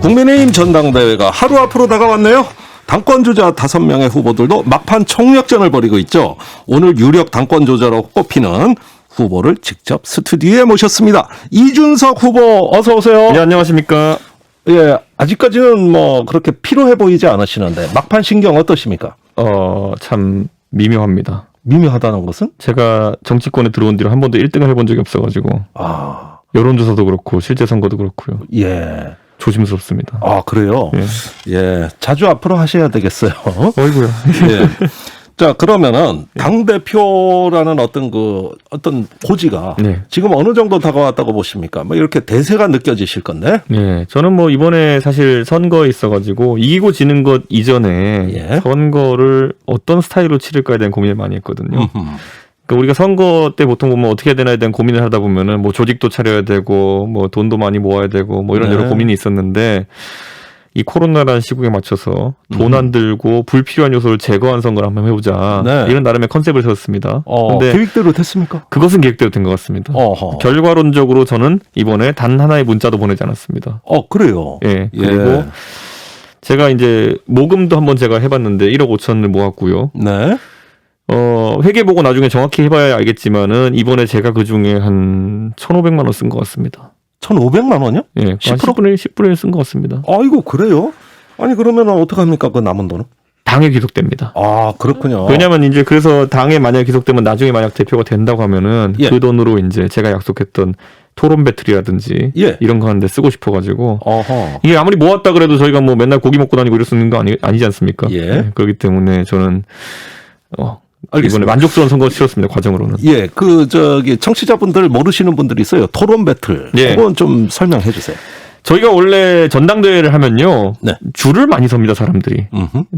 국민의힘 전당대회가 하루 앞으로 다가왔네요. 당권주자 5명의 후보들도 막판 총력전을 벌이고 있죠. 오늘 유력 당권주자로 꼽히는 후보를 직접 스튜디오에 모셨습니다. 이준석 후보 어서 오세요. 네, 안녕하십니까. 예, 아직까지는 뭐 그렇게 피로해 보이지 않으시는데 막판 신경 어떠십니까? 참 미묘합니다. 미묘하다는 것은? 제가 정치권에 들어온 뒤로 한 번도 1등을 해본 적이 없어가지고 여론조사도 그렇고 실제 선거도 그렇고요. 예. 조심스럽습니다. 그래요? 예. 자주 앞으로 하셔야 되겠어요. 어이구야. 예. 자, 그러면은 당대표라는 어떤 고지가 네. 지금 어느 정도 다가왔다고 보십니까? 뭐 이렇게 대세가 느껴지실 건데. 네, 저는 뭐 이번에 사실 선거에 있어가지고 이기고 지는 것 이전에 예. 선거를 어떤 스타일로 치를까에 대한 고민을 많이 했거든요. 그러니까 우리가 선거 때 보통 보면 어떻게 해야 되나에 대한 고민을 하다 보면은 뭐 조직도 차려야 되고 뭐 돈도 많이 모아야 되고 뭐 이런 네. 여러 고민이 있었는데 이 코로나라는 시국에 맞춰서 돈 안 들고 불필요한 요소를 제거한 선거를 한번 해보자. 네. 이런 나름의 컨셉을 세웠습니다. 근데 계획대로 됐습니까? 그것은 계획대로 된 것 같습니다. 결과론적으로 저는 이번에 단 하나의 문자도 보내지 않았습니다. 그래요. 예. 그리고 제가 이제 모금도 한번 제가 해봤는데 1억 5천을 모았고요. 네. 회계 보고 나중에 정확히 해봐야 알겠지만은 이번에 제가 그 중에 한 1,500만 원 쓴 것 같습니다. 1,500만 원이요? 예, 10%를 쓴 것 같습니다. 아이고, 그래요? 아니, 그러면 어떡합니까? 그 남은 돈은? 당에 귀속됩니다. 그렇군요. 왜냐면 이제 그래서 당에 만약에 귀속되면 나중에 만약 대표가 된다고 하면은 예. 그 돈으로 이제 제가 약속했던 토론 배틀이라든지 예. 이런 거 하는데 쓰고 싶어가지고 어허. 이게 아무리 모았다 그래도 저희가 뭐 맨날 고기 먹고 다니고 이럴 수 있는 거 아니지 않습니까? 예. 그렇기 때문에 저는 알겠습니다. 이번에 만족스러운 선거 치렀습니다. 과정으로는. 예, 청취자분들 모르시는 분들이 있어요. 토론 배틀. 예. 그건 좀 설명해 주세요. 저희가 원래 전당대회를 하면요. 네. 줄을 많이 섭니다, 사람들이.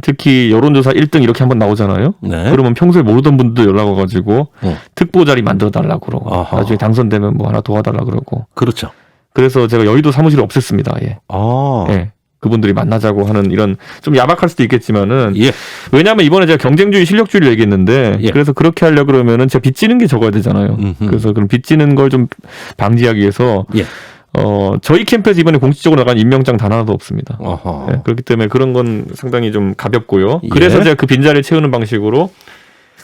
특히 여론조사 1등 이렇게 한번 나오잖아요. 네. 그러면 평소에 모르던 분들도 연락 와가지고 특보 자리 만들어 달라고 그러고 아하. 나중에 당선되면 뭐 하나 도와달라고 그러고. 그렇죠. 그래서 제가 여의도 사무실을 없앴습니다. 예. 예. 그분들이 만나자고 하는 이런 좀 야박할 수도 있겠지만은 예. 왜냐하면 이번에 제가 경쟁주의 실력주의를 얘기했는데 예. 그래서 그렇게 하려 그러면은 제가 빚지는 게 적어야 되잖아요. 그래서 그럼 빚지는 걸 좀 방지하기 위해서 예. 저희 캠프에서 이번에 공식적으로 나간 임명장 단 하나도 없습니다. 어허. 네, 그렇기 때문에 그런 건 상당히 좀 가볍고요. 예. 그래서 제가 그 빈자리를 채우는 방식으로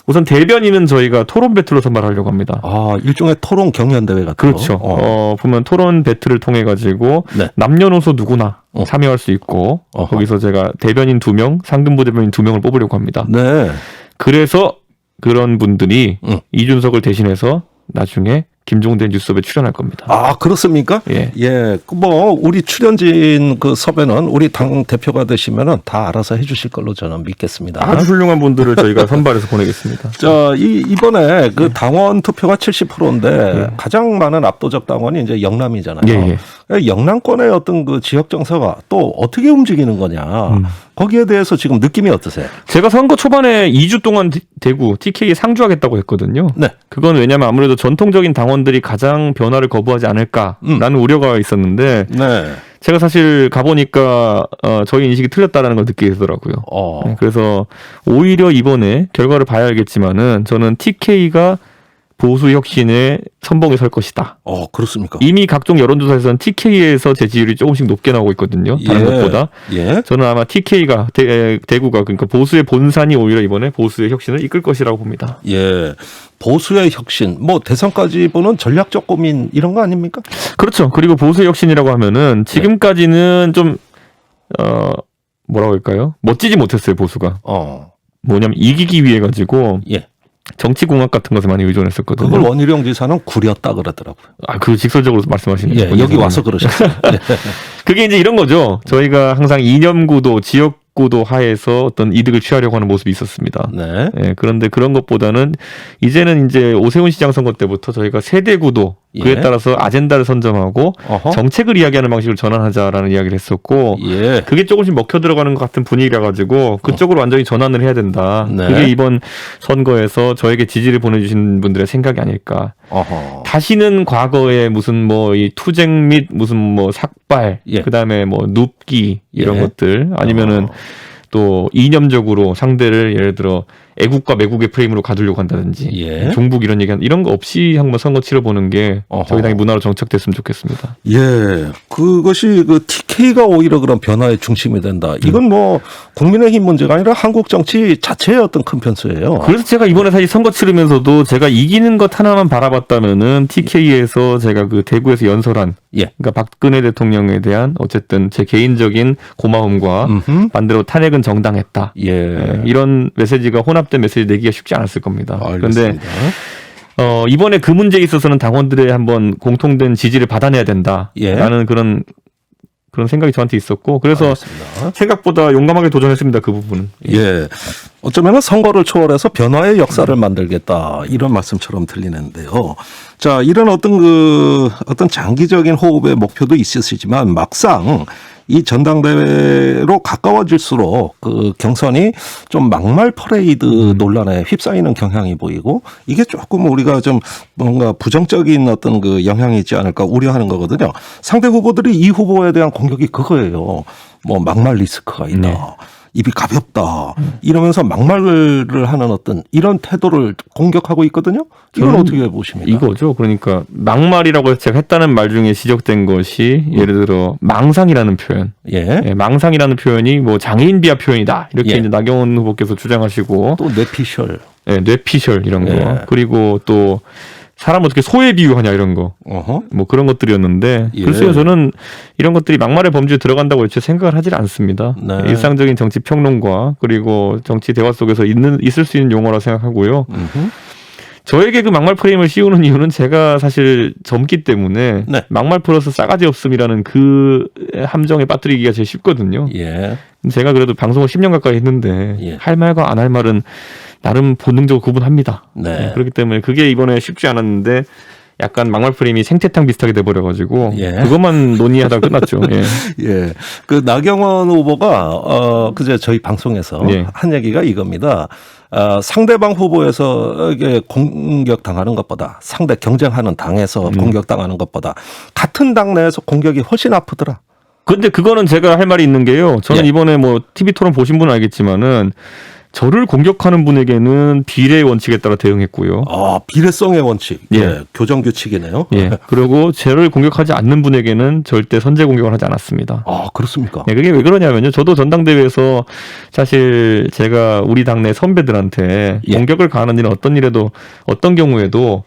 우선 대변인은 저희가 토론 배틀로 선발하려고 합니다. 일종의 토론 경연대회 같은 그렇죠. 거. 보면 토론 배틀을 통해 가지고 네. 남녀노소 누구나 참여할 수 있고 어허. 거기서 제가 대변인 2명, 상근부 대변인 2명을 뽑으려고 합니다. 네. 그래서 그런 분들이 이준석을 대신해서 나중에 김종대 뉴스업에 출연할 겁니다. 그렇습니까? 예. 예. 우리 출연진 그 섭외는 우리 당 대표가 되시면은 다 알아서 해주실 걸로 저는 믿겠습니다. 아주 훌륭한 분들을 저희가 선발해서 보내겠습니다. 이번에 그 당원 투표가 70%인데 가장 많은 압도적 당원이 이제 영남이잖아요. 예. 영남권의 어떤 그 지역 정서가 또 어떻게 움직이는 거냐. 거기에 대해서 지금 느낌이 어떠세요? 제가 선거 초반에 2주 동안 대구 TK에 상주하겠다고 했거든요. 네. 그건 왜냐하면 아무래도 전통적인 당원들이 가장 변화를 거부하지 않을까라는 우려가 있었는데 네. 제가 사실 가보니까 저희 인식이 틀렸다라는 걸 느끼게 되더라고요. 네, 그래서 오히려 이번에 결과를 봐야 알겠지만은 저는 TK가 보수 혁신의 선봉에 설 것이다. 그렇습니까? 이미 각종 여론조사에서는 TK에서 지지율이 조금씩 높게 나오고 있거든요. 다른 것보다. 예. 저는 아마 TK가 대구가 그러니까 보수의 본산이 오히려 이번에 보수의 혁신을 이끌 것이라고 봅니다. 예. 보수의 혁신, 대선까지 보는 전략적 고민 이런 거 아닙니까? 그렇죠. 그리고 보수의 혁신이라고 하면은 지금까지는 좀 뭐라고 할까요? 멋지지 못했어요, 보수가. 뭐냐면 이기기 위해 가지고 예. 정치공학 같은 것에 많이 의존했었거든요. 그걸 원희룡 지사는 구렸다 그러더라고요. 그 직설적으로 말씀하시는 예, 거군요. 여기 와서 그러셨어요. 예. 그게 이제 이런 거죠. 저희가 항상 이념구도, 지역구도 하에서 어떤 이득을 취하려고 하는 모습이 있었습니다. 네. 예, 그런데 그런 것보다는 이제는 이제 오세훈 시장 선거 때부터 저희가 세대구도 그에 예. 따라서 아젠다를 선점하고 어허. 정책을 이야기하는 방식으로 전환하자라는 이야기를 했었고 예. 그게 조금씩 먹혀 들어가는 것 같은 분위기라 가지고 그쪽으로 완전히 전환을 해야 된다. 네. 그게 이번 선거에서 저에게 지지를 보내주신 분들의 생각이 아닐까. 다시는 과거에 무슨 이 투쟁 및 무슨 삭발, 예. 그다음에 눕기 이런 예. 것들 아니면은 또 이념적으로 상대를 예를 들어 애국과 매국의 프레임으로 가두려고 한다든지 예. 종북 이런 얘기 이런 거 없이 한번 선거 치러보는 게 저희 당의 문화로 정착됐으면 좋겠습니다. 예, 그것이 그 TK가 오히려 그런 변화의 중심이 된다. 이건 뭐 국민의힘 문제가 아니라 한국 정치 자체의 어떤 큰 변수예요. 그래서 제가 이번에 사실 선거 치르면서도 제가 이기는 것 하나만 바라봤다면은 TK에서 제가 그 대구에서 연설한 예. 그러니까 박근혜 대통령에 대한 어쨌든 제 개인적인 고마움과 반대로 탄핵은 정당했다. 예. 이런 메시지가 혼합된 메시지 내기가 쉽지 않았을 겁니다. 그런데 알겠습니다. 이번에 그 문제에 있어서는 당원들의 한번 공통된 지지를 받아내야 된다라는 예. 그런 생각이 저한테 있었고 그래서 알겠습니다. 생각보다 용감하게 도전했습니다. 그 부분은. 예. 어쩌면 선거를 초월해서 변화의 역사를 만들겠다. 이런 말씀처럼 들리는데요. 자, 이런 어떤 장기적인 호흡의 목표도 있으시지만 막상 이 전당대회로 가까워질수록 그 경선이 좀 막말 퍼레이드 논란에 휩싸이는 경향이 보이고 이게 조금 우리가 좀 뭔가 부정적인 어떤 그 영향이 있지 않을까 우려하는 거거든요. 상대 후보들이 이 후보에 대한 공격이 그거예요. 뭐 막말 리스크가 있다. 네. 입이 가볍다. 이러면서 막말을 하는 어떤 이런 태도를 공격하고 있거든요. 이건 어떻게 보십니까? 이거죠. 그러니까 막말이라고 해서 제가 했다는 말 중에 지적된 것이 예를 들어 망상이라는 표현. 예. 예, 망상이라는 표현이 뭐 장애인 비하 표현이다. 이렇게 예. 이제 나경원 후보께서 주장하시고 또 뇌피셜. 예, 뇌피셜 이런 거. 예. 그리고 또 사람 어떻게 소에 비유하냐 이런 거. 어허. 뭐 그런 것들이었는데 예. 글쎄요 저는 이런 것들이 막말의 범주에 들어간다고 애초에 생각을 하질 않습니다. 네. 일상적인 정치 평론과 그리고 정치 대화 속에서 있을 수 있는 용어라 생각하고요. 저에게 그 막말 프레임을 씌우는 이유는 제가 사실 젊기 때문에 네. 막말 플러스 싸가지 없음이라는 그 함정에 빠뜨리기가 제일 쉽거든요. 예. 제가 그래도 방송을 10년 가까이 했는데 예. 할 말과 안 할 말은 나름 본능적으로 구분합니다. 네. 그렇기 때문에 그게 이번에 쉽지 않았는데 약간 막말 프레임이 생태탕 비슷하게 돼버려가지고 예. 그것만 논의하다 끝났죠. 예. 예. 그 나경원 후보가 그제 저희 방송에서 예. 한 얘기가 이겁니다. 상대방 후보에서 공격당하는 것보다 상대 경쟁하는 당에서 공격당하는 것보다 같은 당 내에서 공격이 훨씬 아프더라. 근데 그거는 제가 할 말이 있는 게요. 저는 예. 이번에 뭐 TV 토론 보신 분은 알겠지만은 저를 공격하는 분에게는 비례의 원칙에 따라 대응했고요. 비례성의 원칙. 예. 예. 교정 규칙이네요. 예. 그리고 저를 공격하지 않는 분에게는 절대 선제 공격을 하지 않았습니다. 그렇습니까? 예, 그게 왜 그러냐면요. 저도 전당대회에서 사실 제가 우리 당내 선배들한테 예. 공격을 가하는 일은 어떤 경우에도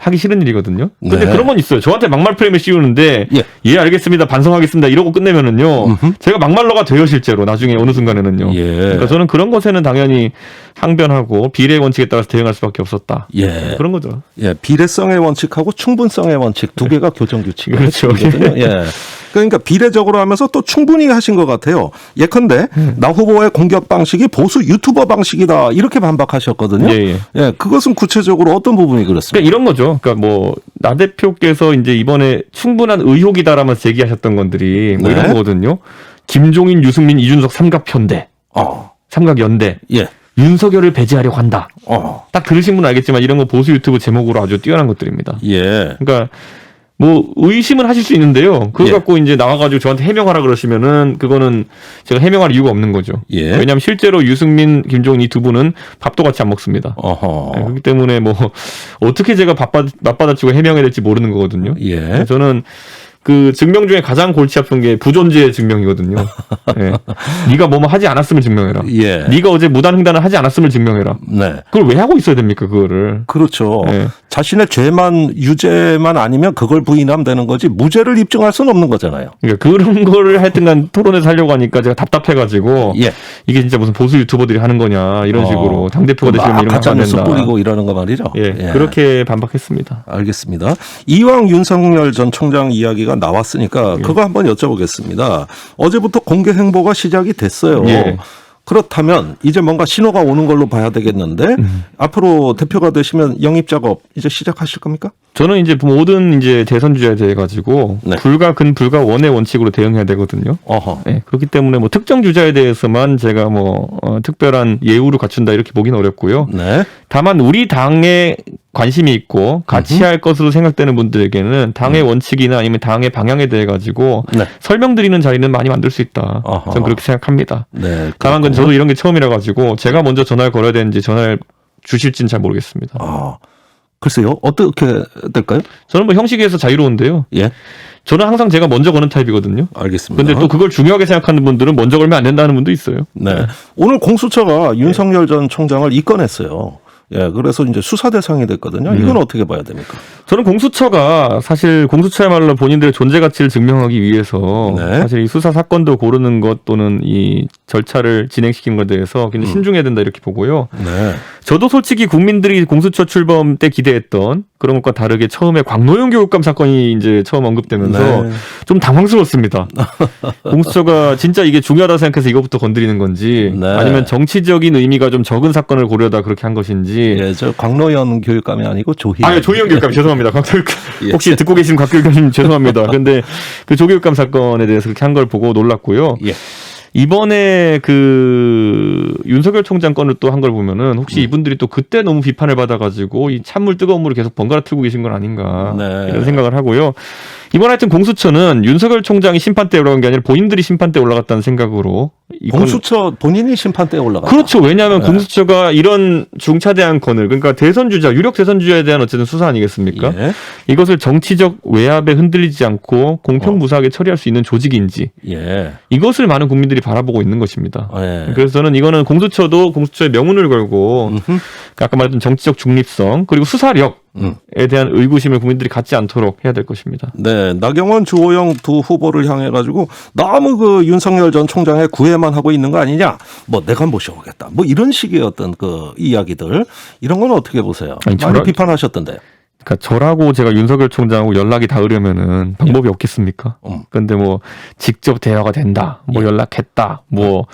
하기 싫은 일이거든요. 근데 네. 그런 건 있어요. 저한테 막말 프레임을 씌우는데 예 알겠습니다. 반성하겠습니다. 이러고 끝내면은요. 제가 막말러가 돼요 실제로 나중에 어느 순간에는요. 예. 그러니까 저는 그런 것에는 당연히 항변하고 비례의 원칙에 따라서 대응할 수밖에 없었다. 예. 그런 거죠. 예, 비례성의 원칙하고 충분성의 원칙 두 개가 교정 규칙이거든요. 그렇죠. 예. 그러니까 비례적으로 하면서 또 충분히 하신 것 같아요. 예컨대 나 후보의 공격 방식이 보수 유튜버 방식이다 이렇게 반박하셨거든요. 예. 예, 그것은 구체적으로 어떤 부분이 그렇습니까? 그러니까 이런 거죠. 그러니까 뭐 나 대표께서 이제 이번에 충분한 의혹이다라면서 제기하셨던 것들이 뭐 이런 네. 거거든요. 김종인, 유승민, 이준석 삼각편대, 삼각연대. 예. 윤석열을 배제하려고 한다. 어. 딱 들으신 분은 알겠지만 이런 거 보수 유튜브 제목으로 아주 뛰어난 것들입니다. 예. 그러니까 뭐 의심은 하실 수 있는데요. 그거 예. 갖고 이제 나와가지고 저한테 해명하라 그러시면은 그거는 제가 해명할 이유가 없는 거죠. 예. 왜냐하면 실제로 유승민, 김종인 이 두 분은 밥도 같이 안 먹습니다. 어허. 네, 그렇기 때문에 뭐 어떻게 제가 맞받아치고 해명해야 될지 모르는 거거든요. 예. 저는 그 증명 중에 가장 골치 아픈 게 부존재 증명이거든요. 예. 네가 뭐뭐 하지 않았음을 증명해라. 예. 네가 어제 무단횡단을 하지 않았음을 증명해라. 네. 그걸 왜 하고 있어야 됩니까 그거를? 그렇죠. 예. 자신의 죄만 유죄만 아니면 그걸 부인하면 되는 거지 무죄를 입증할 수는 없는 거잖아요. 그러니까 그런 거를 하여튼간 토론에서 하려고 하니까 제가 답답해가지고 예. 이게 진짜 무슨 보수 유튜버들이 하는 거냐 이런 식으로 당대표가 되시면 이런 거 가짜 하면 안 뉴스 된다. 뿌리고 이러는 거 말이죠. 예. 그렇게 반박했습니다. 알겠습니다. 이왕 윤석열 전 총장 이야기가 나왔으니까 그거 한번 여쭤보겠습니다. 어제부터 공개 행보가 시작이 됐어요. 예. 그렇다면 이제 뭔가 신호가 오는 걸로 봐야 되겠는데 앞으로 대표가 되시면 영입 작업 이제 시작하실 겁니까? 저는 이제 모든 이제 대선 주자에 대해 가지고 네. 불가 근 불가 원의 원칙으로 대응해야 되거든요. 어허. 네, 그렇기 때문에 뭐 특정 주자에 대해서만 제가 뭐 특별한 예우를 갖춘다 이렇게 보기는 어렵고요. 네. 다만 우리 당의 관심이 있고 같이 할 것으로 생각되는 분들에게는 당의 원칙이나 아니면 당의 방향에 대해 가지고 네. 설명드리는 자리는 많이 만들 수 있다. 아하. 저는 그렇게 생각합니다. 네. 다만 그 저도 이런 게 처음이라 가지고 제가 먼저 전화를 걸어야 되는지 전화를 주실지는 잘 모르겠습니다. 아, 글쎄요. 어떻게 될까요? 저는 뭐 형식에서 자유로운데요. 예. 저는 항상 제가 먼저 거는 타입이거든요. 알겠습니다. 근데 또 그걸 중요하게 생각하는 분들은 먼저 걸면 안 된다는 분도 있어요. 네. 오늘 공수처가 윤석열 전 총장을 입건했어요. 예, 그래서 이제 수사 대상이 됐거든요. 이건 어떻게 봐야 됩니까? 저는 공수처가 사실 공수처야말로 본인들의 존재 가치를 증명하기 위해서 네. 사실 이 수사 사건도 고르는 것 또는 이 절차를 진행시키는 것에 대해서 굉장히 신중해야 된다 이렇게 보고요. 네. 저도 솔직히 국민들이 공수처 출범 때 기대했던 그런 것과 다르게 처음에 광노현 교육감 사건이 이제 처음 언급되면서 네. 좀 당황스러웠습니다. 공수처가 진짜 이게 중요하다 생각해서 이것부터 건드리는 건지 네. 아니면 정치적인 의미가 좀 적은 사건을 고려하다 그렇게 한 것인지. 예, 저 광노현 교육감이 아니고 조희. 조희영 교육감 죄송합니다. 곽교육감 예. 혹시 듣고 계신 곽교육감님 죄송합니다. 근데 그 조교육감 사건에 대해서 그렇게 한 걸 보고 놀랐고요. 예. 이번에 그 윤석열 총장 건을 또 한 걸 보면은 혹시 이분들이 또 그때 너무 비판을 받아가지고 이 찬물 뜨거운 물을 계속 번갈아 틀고 계신 건 아닌가 네. 이런 생각을 하고요. 이번 하여튼 공수처는 윤석열 총장이 심판대에 올라간 게 아니라 본인들이 심판대에 올라갔다는 생각으로 이건 공수처 본인이 심판대에 올라갔다. 그렇죠. 왜냐하면 네. 공수처가 이런 중차대한 건을 그러니까 대선주자 유력 대선주자에 대한 어쨌든 수사 아니겠습니까? 예. 이것을 정치적 외압에 흔들리지 않고 공평무사하게 처리할 수 있는 조직인지 예. 이것을 많은 국민들이 바라보고 있는 것입니다. 예. 그래서 저는 이거는 공수처도 공수처의 명운을 걸고 아까 말했던 정치적 중립성 그리고 수사력에 대한 의구심을 국민들이 갖지 않도록 해야 될 것입니다. 네, 나경원, 주호영 두 후보를 향해 가지고 너무 그 윤석열 전 총장의 구애만 하고 있는 거 아니냐? 뭐 내가 모셔오겠다. 뭐 이런 식의 어떤 그 이야기들 이런 건 어떻게 보세요? 아니, 많이 비판하셨던데. 그러니까 저라고 제가 윤석열 총장하고 연락이 닿으려면은 방법이 없겠습니까? 근데 뭐 직접 대화가 된다, 뭐 연락했다, 뭐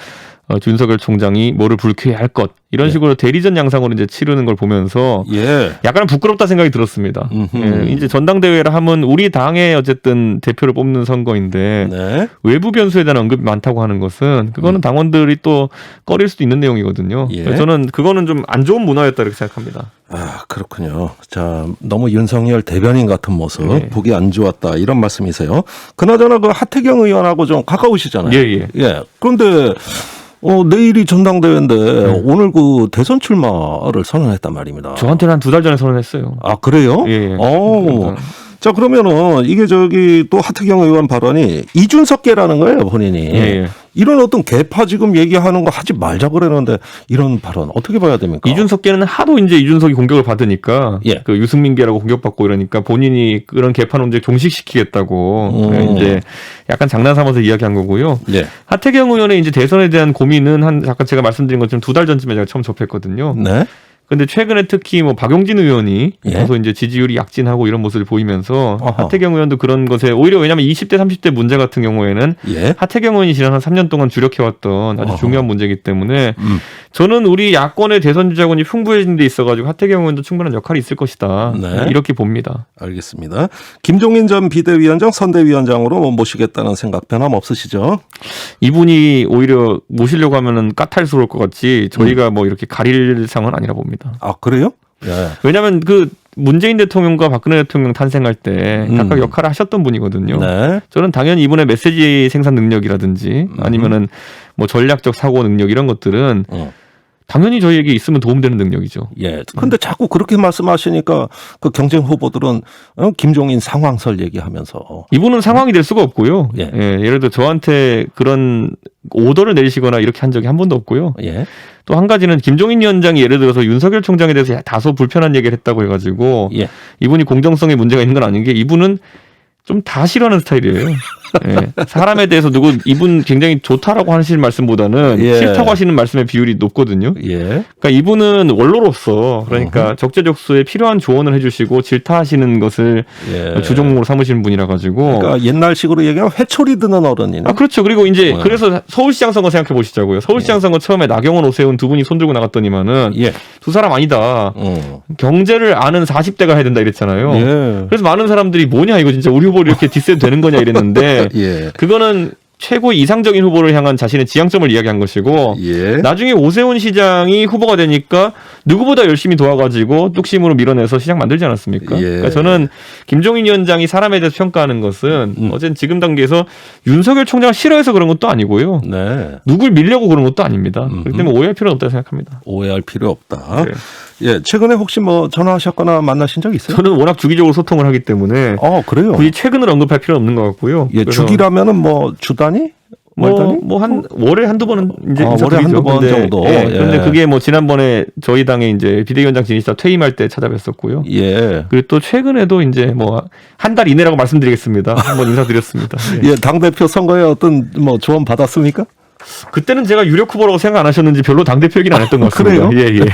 윤석열 총장이 뭐를 불쾌해할 것 이런 식으로 대리전 양상으로 이제 치르는 걸 보면서 예. 약간 부끄럽다 생각이 들었습니다. 예, 이제 전당대회라 하면 우리 당의 어쨌든 대표를 뽑는 선거인데 네. 외부 변수에 대한 언급이 많다고 하는 것은 그거는 당원들이 또 꺼릴 수도 있는 내용이거든요. 예. 그래서 저는 그거는 좀 안 좋은 문화였다 이렇게 생각합니다. 아, 그렇군요. 자, 너무 윤석열 대변인 같은 모습 네. 보기 안 좋았다 이런 말씀이세요. 그나저나 그 하태경 의원하고 좀 가까우시잖아요. 예. 예. 그런데 내일이 전당대회인데 오늘 그 대선 출마를 선언했단 말입니다. 저한테는 한 2달 전에 선언했어요. 아, 그래요? 예. 오. 자, 그러면은 이게 저기 또 하태경 의원 발언이 이준석계라는 거예요, 본인이. 예. 이런 어떤 개파 지금 얘기하는 거 하지 말자 그러는데 이런 발언 어떻게 봐야 됩니까? 이준석계는 하도 이제 이준석이 공격을 받으니까 예. 그 유승민계라고 공격받고 이러니까 본인이 그런 개파 논제 종식시키겠다고 이제 약간 장난 삼아서 이야기한 거고요. 예. 하태경 의원의 이제 대선에 대한 고민은 아까 제가 말씀드린 것처럼 2달 전쯤에 제가 처음 접했거든요. 네. 근데 최근에 특히 뭐 박용진 의원이 예. 다소 이제 지지율이 약진하고 이런 모습을 보이면서 어허. 하태경 의원도 그런 것에 오히려 왜냐하면 20대 30대 문제 같은 경우에는 예. 하태경 의원이 지난 한 3년 동안 주력해왔던 아주 어허. 중요한 문제이기 때문에 저는 우리 야권의 대선 주자군이 풍부해진 데 있어가지고 하태경 의원도 충분한 역할이 있을 것이다. 네. 이렇게 봅니다. 알겠습니다. 김종인 전 비대위원장 선대위원장으로 모시겠다는 생각 변함 없으시죠? 이분이 오히려 모시려고 하면은 까탈스러울 것 같지 저희가 뭐 이렇게 가릴 상은 아니라 봅니다. 아, 그래요? 예. 왜냐하면 그 문재인 대통령과 박근혜 대통령 탄생할 때 각각 역할을 하셨던 분이거든요. 네. 저는 당연히 이분의 메시지 생산 능력이라든지 아니면은 뭐 전략적 사고 능력 이런 것들은 당연히 저희에게 있으면 도움되는 능력이죠. 예. 근데 자꾸 그렇게 말씀하시니까 그 경쟁 후보들은 김종인 상황설 얘기하면서 이분은 상황이 될 수가 없고요. 예. 예를 들어 저한테 그런 오더를 내리시거나 이렇게 한 적이 한 번도 없고요. 예. 또 한 가지는 김종인 위원장이 예를 들어서 윤석열 총장에 대해서 다소 불편한 얘기를 했다고 해가지고 예. 이분이 공정성에 문제가 있는 건 아닌 게 이분은 좀 다 싫어하는 스타일이에요. 예. 사람에 대해서 이분 굉장히 좋다라고 하시는 말씀보다는 예. 싫다고 하시는 말씀의 비율이 높거든요. 예. 그러니까 이분은 원로로서 그러니까 적재적소에 필요한 조언을 해주시고 질타하시는 것을 예. 주종목으로 삼으시는 분이라 가지고. 그러니까 옛날식으로 얘기하면 회초리 드는 어른이네. 아 그렇죠. 그리고 이제 그래서 서울시장 선거 생각해 보시자고요. 서울시장 선거 처음에 나경원, 오세훈 두 분이 손 들고 나갔더니만은 예. 두 사람 아니다. 경제를 아는 40대가 해야 된다 이랬잖아요. 예. 그래서 많은 사람들이 뭐냐 이거 진짜 우리 후보를 이렇게 디스해도 되는 거냐 이랬는데 예. 그거는 최고 이상적인 후보를 향한 자신의 지향점을 이야기한 것이고 예. 나중에 오세훈 시장이 후보가 되니까 누구보다 열심히 도와가지고 뚝심으로 밀어내서 시장 만들지 않았습니까? 예. 그러니까 저는 김종인 위원장이 사람에 대해서 평가하는 것은 어쨌든 지금 단계에서 윤석열 총장을 싫어해서 그런 것도 아니고요. 네. 누굴 밀려고 그런 것도 아닙니다. 그렇기 때문에 오해할 필요는 없다고 생각합니다. 오해할 필요 없다. 네. 예, 최근에 혹시 뭐 전화하셨거나 만나신 적 있어요? 저는 워낙 주기적으로 소통을 하기 때문에 그래요? 굳이 최근을 언급할 필요는 없는 것 같고요. 예, 주기라면은 뭐 주단위? 월단위? 뭐 한 월에 한두 번은 이제 월에 한두 번 정도. 예, 예. 그런데 그게 뭐 지난번에 저희 당에 이제 비대위원장 지지자 퇴임할 때 찾아뵀었고요. 예. 그리고 또 최근에도 이제 뭐 한 달 이내라고 말씀드리겠습니다. 한번 인사드렸습니다. 예. 예, 당 대표 선거에 어떤 뭐 조언 받았습니까? 그때는 제가 유력 후보라고 생각 안 하셨는지 별로 당 대표 얘기는 안 했던 것 같습니다. 그래요? 예, 예.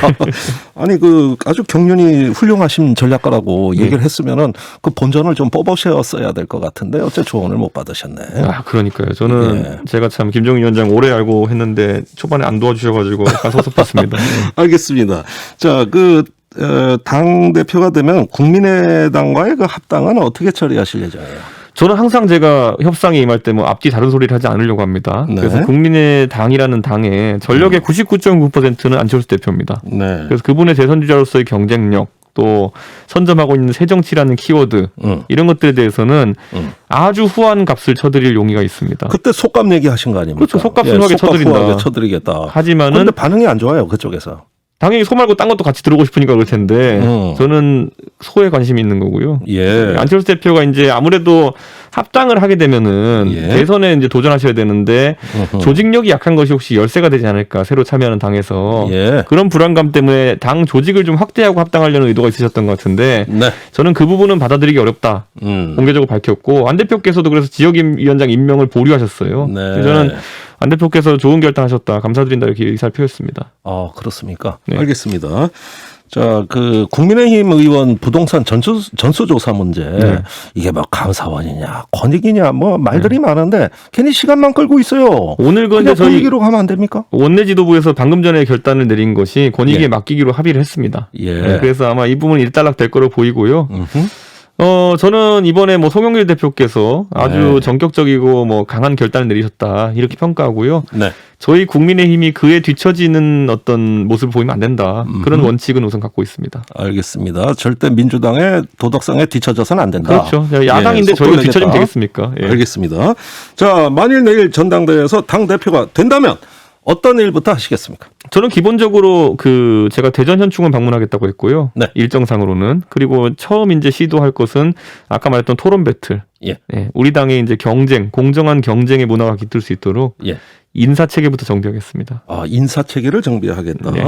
아니 아주 경륜이 훌륭하신 전략가라고 얘기를 했으면은 그 본전을 좀 뽑으셨어야 될 것 같은데 어째 조언을 못 받으셨네. 아, 그러니까요. 저는 예. 제가 참 김종인 위원장 오래 알고 했는데 초반에 안 도와주셔가지고 약간 섭섭했습니다. 예. 알겠습니다. 자, 당 대표가 되면 국민의당과의 그 합당은 어떻게 처리하실 예정이에요? 저는 항상 제가 협상에 임할 때 뭐 앞뒤 다른 소리를 하지 않으려고 합니다. 네. 그래서 국민의당이라는 당의 전력의 99.9%는 안철수 대표입니다. 네. 그래서 그분의 대선 주자로서의 경쟁력 또 선점하고 있는 새정치라는 키워드 이런 것들에 대해서는 아주 후한 값을 쳐드릴 용의가 있습니다. 그때 속값 얘기하신 거 아닙니까? 그렇죠. 속값 후하게 쳐드린다. 후하게 쳐드리겠다. 하지만은 그런데 반응이 안 좋아요. 그쪽에서. 당연히 소 말고 딴 것도 같이 들어오고 싶으니까 그럴 텐데 저는 소에 관심이 있는 거고요. 예. 안철수 대표가 이제 아무래도 합당을 하게 되면은 예. 대선에 이제 도전하셔야 되는데 조직력이 약한 것이 혹시 열세가 되지 않을까 새로 참여하는 당에서 예. 그런 불안감 때문에 당 조직을 좀 확대하고 합당하려는 의도가 있으셨던 것 같은데 네. 저는 그 부분은 받아들이기 어렵다 공개적으로 밝혔고 안 대표께서도 그래서 지역위원장 임명을 보류하셨어요. 네. 그래서 저는 안 대표께서 좋은 결단하셨다 감사드린다 이렇게 의사를 표했습니다. 그렇습니까? 네. 알겠습니다. 자, 국민의힘 의원 부동산 전수조사 문제. 이게 뭐 감사원이냐, 권익이냐, 뭐 말들이 많은데 괜히 시간만 끌고 있어요. 오늘 근데 그냥 저희 권익위로 가면 안 됩니까? 원내 지도부에서 방금 전에 결단을 내린 것이 권익위에 맡기기로 합의를 했습니다. 예. 네, 그래서 아마 이 부분은 일단락 될 거로 보이고요. 음흠. 저는 이번에 뭐 송영길 대표께서 아주 네. 전격적이고 뭐 강한 결단을 내리셨다 이렇게 평가하고요. 네. 저희 국민의힘이 그에 뒤처지는 어떤 모습을 보이면 안 된다. 그런 원칙은 우선 갖고 있습니다. 알겠습니다. 절대 민주당의 도덕성에 뒤처져서는 안 된다. 그렇죠. 야당인데 예, 저희가 속도 뒤처지면 내겠다. 되겠습니까? 예. 알겠습니다. 자, 만일 내일 전당대회에서 당 대표가 된다면 어떤 일부터 하시겠습니까? 저는 기본적으로 제가 대전 현충원 방문하겠다고 했고요. 네. 일정상으로는. 그리고 처음 이제 시도할 것은 아까 말했던 토론 배틀. 예. 예, 우리 당의 이제 공정한 경쟁의 문화가 깃들 수 있도록 예. 인사 체계부터 정비하겠습니다. 인사 체계를 정비하겠다. 네.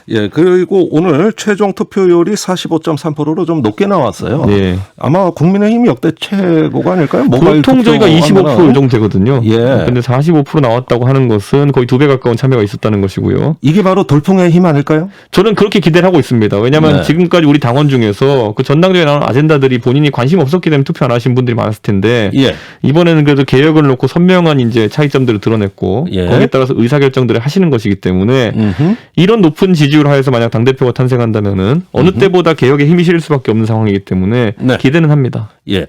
예, 그리고 오늘 최종 투표율이 45.3%로 좀 높게 나왔어요. 네. 아마 국민의힘 역대 최고가 아닐까요? 모바일 보통 저희가 25% 투표하면은. 정도 되거든요. 예. 근데 45% 나왔다고 하는 것은 거의 2배 가까운 참여가 있었다는 것이고요. 이게 바로 돌풍의 힘 아닐까요? 저는 그렇게 기대를 하고 있습니다. 왜냐하면 네. 지금까지 우리 당원 중에서 그 전당대회에 나온 아젠다들이 본인이 관심 없었기 때문에 투표 안 하신 분들이 많았을 텐데 예. 이번에는 그래도 개혁을 놓고 선명한 이제 차이점들을 드러냈고 예. 거기에 따라서 의사결정들을 하시는 것이기 때문에 음흠. 이런 높은 지지율 하에서 만약 당대표가 탄생한다면은 어느 때보다 개혁에 힘이 실릴 수밖에 없는 상황이기 때문에 네. 기대는 합니다. 예.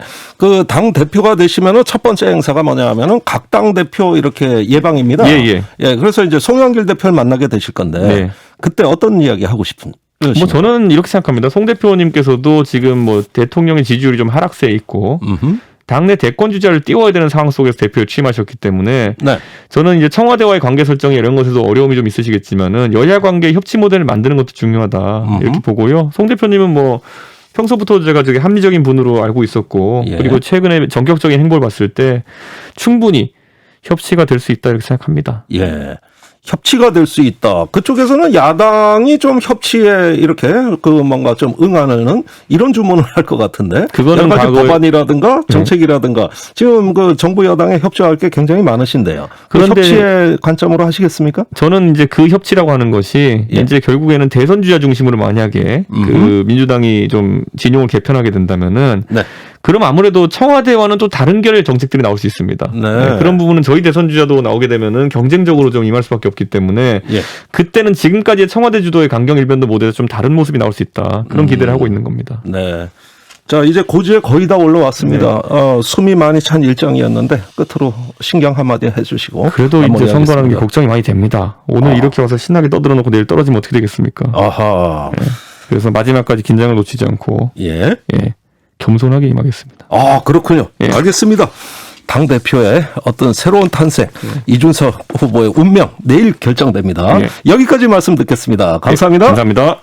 당 대표가 되시면은 첫 번째 행사가 뭐냐 하면은 각 당 대표 이렇게 예방입니다. 예. 예, 그래서 이제 송영길 대표를 만나게 되실 건데 네. 그때 어떤 이야기 하고 싶은? 뭐 저는 이렇게 생각합니다. 송 대표님께서도 지금 뭐 대통령의 지지율이 좀 하락세에 있고 당내 대권 주자를 띄워야 되는 상황 속에서 대표에 취임하셨기 때문에 네. 저는 이제 청와대와의 관계 설정이 이런 것에서 어려움이 좀 있으시겠지만은 여야 관계 협치 모델을 만드는 것도 중요하다 이렇게 보고요. 송 대표님은 뭐 평소부터 제가 되게 합리적인 분으로 알고 있었고 예. 그리고 최근에 전격적인 행보를 봤을 때 충분히 협치가 될 수 있다 이렇게 생각합니다. 예. 협치가 될 수 있다. 그쪽에서는 야당이 좀 협치에 이렇게 뭔가 좀 응하는 이런 주문을 할 것 같은데. 그거는 여러 가지 과거에- 법안이라든가 정책이라든가 지금 정부 여당에 협조할 게 굉장히 많으신데요. 그 그런데- 협치의 관점으로 하시겠습니까? 저는 이제 그 협치라고 하는 것이 예. 이제 결국에는 대선 주자 중심으로 만약에 그 민주당이 좀 진용을 개편하게 된다면은 네. 그럼 아무래도 청와대와는 또 다른 결의 정책들이 나올 수 있습니다. 네. 그런 부분은 저희 대선 주자도 나오게 되면은 경쟁적으로 좀 임할 수밖에 없기 때문에 예. 그때는 지금까지의 청와대 주도의 강경 일변도 모델에서 좀 다른 모습이 나올 수 있다. 그런 기대를 하고 있는 겁니다. 네. 자, 이제 고지에 거의 다 올라왔습니다. 숨이 많이 찬 일정이었는데 끝으로 신경 한마디 해주시고. 그래도 이제 선거라는 게 마무리하겠습니다. 걱정이 많이 됩니다. 오늘 이렇게 와서 신나게 떠들어 놓고 내일 떨어지면 어떻게 되겠습니까? 아하. 그래서 마지막까지 긴장을 놓치지 않고 예. 겸손하게 임하겠습니다. 아, 그렇군요. 알겠습니다. 당대표의 어떤 새로운 탄생, 이준석 후보의 운명 내일 결정됩니다. 여기까지 말씀 듣겠습니다. 감사합니다. 감사합니다.